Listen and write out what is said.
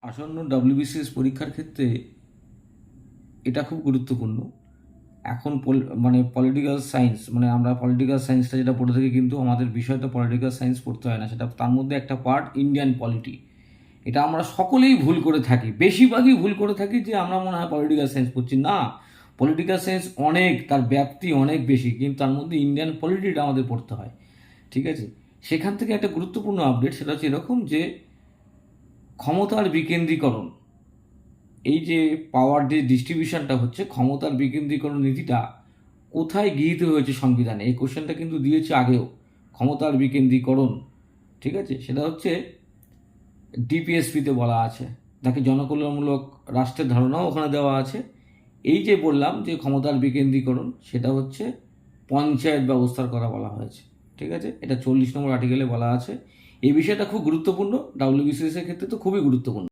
আসন্ন ডব্লিউবিসিএস পরীক্ষার ক্ষেত্রে এটা খুব গুরুত্বপূর্ণ। এখন পলিটিক্যাল সায়েন্স, আমরা পলিটিক্যাল সায়েন্সটা যেটা পড়ে থাকি, কিন্তু আমাদের বিষয় তো পলিটিক্যাল সায়েন্স পড়তে হয় না, সেটা তার মধ্যে একটা পার্ট ইন্ডিয়ান পলিটি। এটা আমরা সকলেই ভুল করে থাকি, বেশিরভাগই ভুল করে থাকি যে আমরা মনে হয় পলিটিক্যাল সায়েন্স পড়ছি। না, পলিটিক্যাল সায়েন্স অনেক, তার ব্যাপ্তি অনেক বেশি, কিন্তু তার মধ্যে ইন্ডিয়ান পলিটিটা আমাদের পড়তে হয়। ঠিক আছে, সেখান থেকে একটা গুরুত্বপূর্ণ আপডেট, সেটা হচ্ছে এরকম যে ক্ষমতার বিকেন্দ্রীকরণ, এই যে পাওয়ার যে ডিস্ট্রিবিউশনটা হচ্ছে, ক্ষমতার বিকেন্দ্রীকরণ নীতিটা কোথায় গৃহীত হয়েছে সংবিধানে, এই কোশ্চেনটা কিন্তু দিয়েছে আগেও। ক্ষমতার বিকেন্দ্রীকরণ, ঠিক আছে, সেটা হচ্ছে ডিপিএসপিতে বলা আছে, তাকে জনকল্যাণমূলক রাষ্ট্রের ধারণাও ওখানে দেওয়া আছে। এই যে বললাম যে ক্ষমতার বিকেন্দ্রীকরণ, সেটা হচ্ছে পঞ্চায়েত ব্যবস্থার কথা বলা হয়েছে। ঠিক আছে, এটা 40 নম্বর আর্টিকেলে বলা আছে। এই বিষয়টা খুব গুরুত্বপূর্ণ, ডাব্লিউবিসিএস এর ক্ষেত্রে তো খুবই গুরুত্বপূর্ণ।